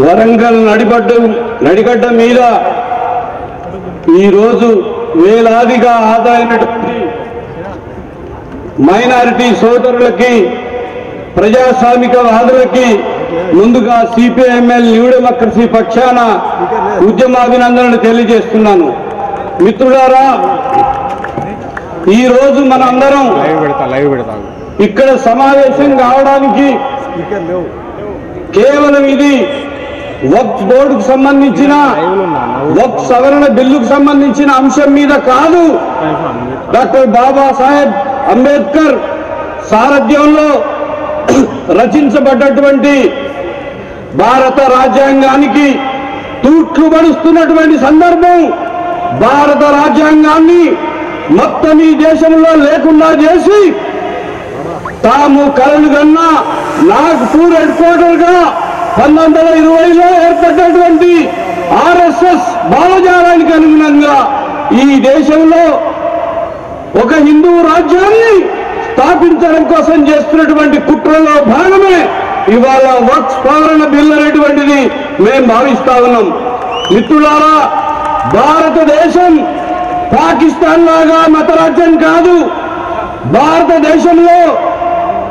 వరంగల్ నడిగడ్డ మీద ఈరోజు వేలాదిగా ఆదాయమైనటువంటి మైనారిటీ సోదరులకి ప్రజాస్వామిక వాదులకి ముందుగా సిపిఐఎంఎల్ న్యూ డెమోక్రసీ పక్షాన ఉద్యమాభినందనలు తెలియజేస్తున్నాను. మిత్రులారా, ఈరోజు మనందరం ఇక్కడ సమావేశం కావడానికి కేవలం ఇది వక్ఫ్ బోర్డుకు సంబంధించిన వక్ఫ్ సవరణ బిల్లుకు సంబంధించిన అంశం మీద కాదు. డాక్టర్ బాబాసాహెబ్ అంబేద్కర్ సారథ్యంలో రచించబడ్డటువంటి భారత రాజ్యాంగానికి తూట్లు పడుస్తున్నటువంటి సందర్భం. భారత రాజ్యాంగాన్ని మొత్తం ఈ దేశంలో లేకుండా చేసి తాము కలలు కన్నా నాగ్పూర్ హెడ్ క్వార్టర్ గా 1920లో ఏర్పడినటువంటి ఆర్ఎస్ఎస్ భావజాలానికి అనుగుణంగా ఈ దేశంలో ఒక హిందూ రాజ్యాన్ని స్థాపించడం కోసం చేస్తున్నటువంటి కుట్రలో భాగమే ఇవాళ వక్ఫ్ సవరణ బిల్ అనేటువంటిది మేము భావిస్తా ఉన్నాం. మిత్రులారా, భారతదేశం పాకిస్తాన్ లాగా మతరాజ్యం కాదు. భారతదేశంలో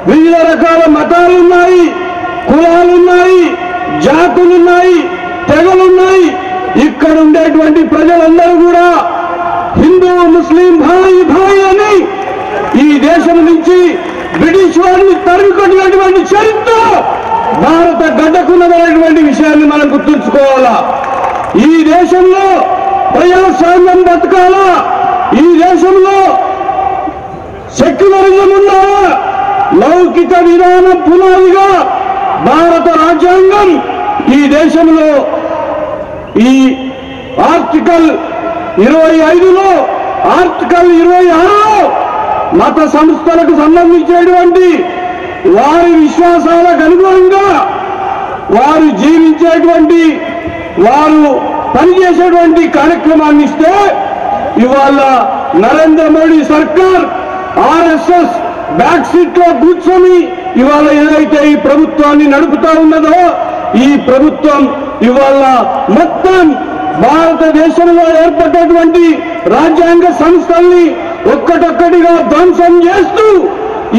వివిధ రకాల మతాలున్నాయి, కులాలున్నాయి, జాతులున్నాయి, తెగలున్నాయి. ఇక్కడ ఉండేటువంటి ప్రజలందరూ కూడా హిందూ ముస్లిం భాయి భాయి అని ఈ దేశం నుంచి బ్రిటిష్ వారిని తరిమికొట్టినటువంటి చరిత్ర భారత గడ్డకున్నదనేటువంటి విషయాన్ని మనం గుర్తుంచుకోవాలా. ఈ దేశంలో ప్రజాస్వామ్యం బతకాలా, ఈ దేశంలో సెక్యులరిజం ఉండాలా, లౌకిక విధానం పునాదిగా భారత రాజ్యాంగం ఈ దేశంలో ఈ ఆర్టికల్ 25లో ఆర్టికల్ 26లో మత సంస్థలకు సంబంధించేటువంటి వారి విశ్వాసాలకు అనుగుణంగా వారు జీవించేటువంటి వారు పనిచేసేటువంటి కార్యక్రమాన్ని ఇస్తే ఇవాళ నరేంద్ర మోడీ సర్కార్ ఆర్ఎస్ఎస్ బ్యాక్ సీట్ లో కూర్చొని ఇవాళ ఏదైతే ఈ ప్రభుత్వాన్ని నడుపుతా ఉన్నదో ఈ ప్రభుత్వం ఇవాళ మొత్తం భారతదేశంలో ఏర్పడినటువంటి రాజ్యాంగ సంస్థల్ని ఒక్కటొక్కటిగా ధ్వంసం చేస్తూ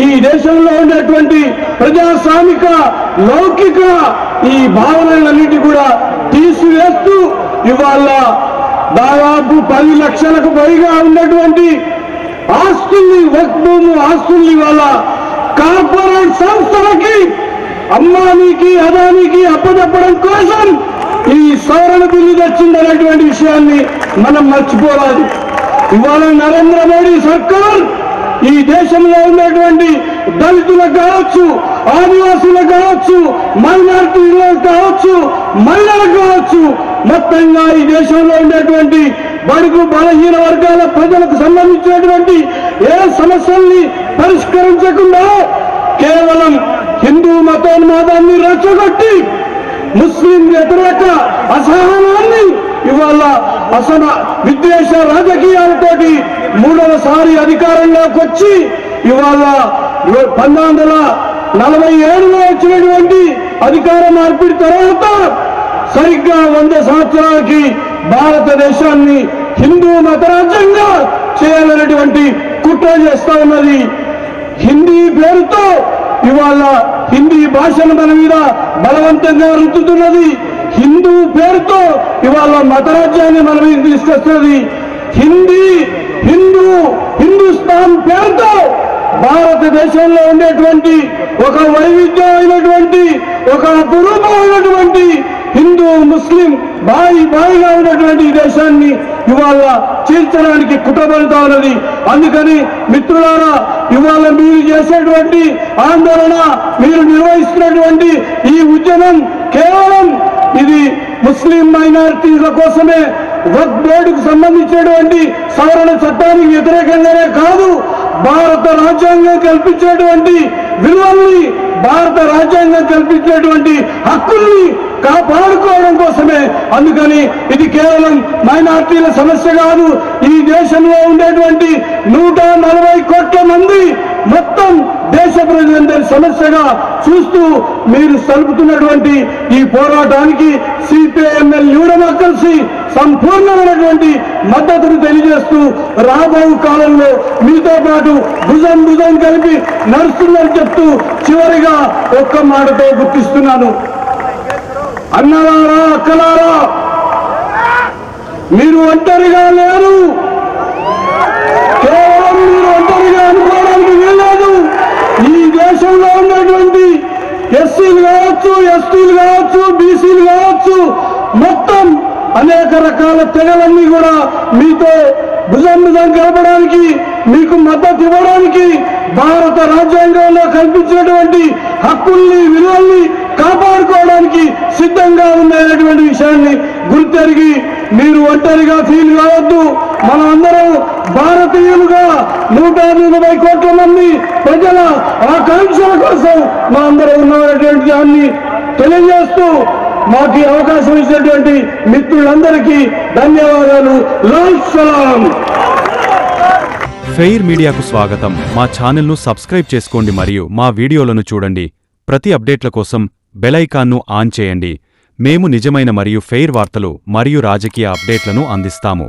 ఈ దేశంలో ఉండేటువంటి ప్రజాస్వామిక లౌకిక ఈ భావనలన్నిటి కూడా తీసివేస్తూ ఇవాళ దాదాపు 10 లక్షలకు పైగా ఉన్నటువంటి ఆస్తుల్ని వక్ఫ్ భూమి ఆస్తుల్ని ఇవాళ కార్పొరేట్ సంస్థలకి అమ్మానికి అదానికి అప్పచెప్పడం కోసం ఈ సవరణ బిల్లు తెచ్చిందనేటువంటి విషయాన్ని మనం మర్చిపోరాదు. ఇవాళ నరేంద్ర మోడీ సర్కార్ ఈ దేశంలో ఉన్నటువంటి దళితులకు కావచ్చు, ఆదివాసులకు కావచ్చు, మైనారిటీలకు కావచ్చు, మహిళలకు కావచ్చు, మొత్తంగా ఈ దేశంలో ఉండేటువంటి బడుగు బలహీన వర్గాల ప్రజలకు సంబంధించినటువంటి ఏ సమస్యల్ని పరిష్కరించకుండా కేవలం హిందూ మతోన్మాదాన్ని రెచ్చగొట్టి ముస్లిం వ్యతిరేక అసహనాన్ని ఇవాళ విద్వేష రాజకీయాలతోటి 3వసారి అధికారంలోకి వచ్చి ఇవాళ 1947లో వచ్చినటువంటి అధికార మార్పిడి తర్వాత సరిగ్గా 100 సంవత్సరాలకి భారతదేశాన్ని హిందూ మతరాజ్యంగా చేయాలనేటువంటి కుట్ర చేస్తా ఉన్నది. హిందీ పేరుతో ఇవాళ హిందీ భాషను మన మీద బలవంతంగా రుద్దుతున్నది. హిందూ పేరుతో ఇవాళ మతరాజ్యాన్ని మన మీద తీసుకొస్తున్నది. హిందుస్థాన్ పేరుతో భారతదేశంలో ఉండేటువంటి ఒక వైవిధ్యమైనటువంటి ఒక అపురూపమైనటువంటి హిందూ ముస్లిం బాయిగా ఉన్నటువంటి ఈ దేశాన్ని ఇవాళ చీల్చడానికి కుట్రపడుతా ఉన్నది. అందుకని మిత్రులారా, ఇవాళ మీరు చేసేటువంటి ఆందోళన, మీరు నిర్వహిస్తున్నటువంటి ఈ ఉద్యమం కేవలం ఇది ముస్లిం మైనారిటీల కోసమే, వక్ఫ్ బోర్డుకు సంబంధించినటువంటి సవరణ చట్టానికి వ్యతిరేకంగానే కాదు, భారత రాజ్యాంగం కల్పించేటువంటి విలువల్ని, భారత రాజ్యాంగం కల్పించేటువంటి హక్కుల్ని కాపాడుకోవడం కోసమే. అందుకని ఇది కేవలం మైనారిటీల సమస్య కాదు. ఈ దేశంలో ఉండేటువంటి 140 కోట్ల మంది మొత్తం దేశ ప్రజలందరి సమస్యగా చూస్తూ మీరు సలుపుతున్నటువంటి ఈ పోరాటానికి సిపిఐఎంఎల్ యూడమా కలిసి సంపూర్ణమైనటువంటి మద్దతును తెలియజేస్తూ రాబో కాలంలో మీతో పాటు భుజం భుజం కలిపి నడుస్తుందని చెప్తూ చివరిగా ఒక్క మాటతో గుర్తిస్తున్నాను. అన్నలారా, అక్కలారా, మీరు ఒంటరిగా లేరు. కేవలం మీరు ఒంటరిగా అనుకోవడానికి వీల్లేదు. ఈ దేశంలో ఉన్నటువంటి ఎస్సీలు కావచ్చు, ఎస్టీలు కావచ్చు, బీసీలు కావచ్చు, మొత్తం అనేక రకాల తెగలన్నీ కూడా మీతో భుజం భుజం కలపడానికి, మీకు మద్దతు ఇవ్వడానికి, భారత రాజ్యాంగంలో కల్పించినటువంటి హక్కుల్ని, విలువల్ని కాపాడుకోవడానికి సిద్ధంగా ఉన్నటువంటి విషయాన్ని గుర్తెరిగి మీరు ఒంటరిగా ఫీల్ కావద్దు. మనం అందరం భారతీయులుగా 180 కోట్ల మంది ప్రజల ఆకాంక్షల కోసం మనందరం ఉన్నటువంటి దాన్ని తెలియజేస్తూ మాకు అవకాశం ఇచ్చినటువంటి మిత్రులందరికీ ధన్యవాదాలు. లాల్ సలాం. ఫెయిర్ మీడియాకు స్వాగతం. మా ఛానల్ను సబ్స్క్రైబ్ చేసుకోండి మరియు మా వీడియోలను చూడండి. ప్రతి అప్డేట్ల కోసం బెల్ ఐకాన్ను ఆన్ చేయండి. మేము నిజమైన మరియు ఫెయిర్ వార్తలు మరియు రాజకీయ అప్డేట్లను అందిస్తాము.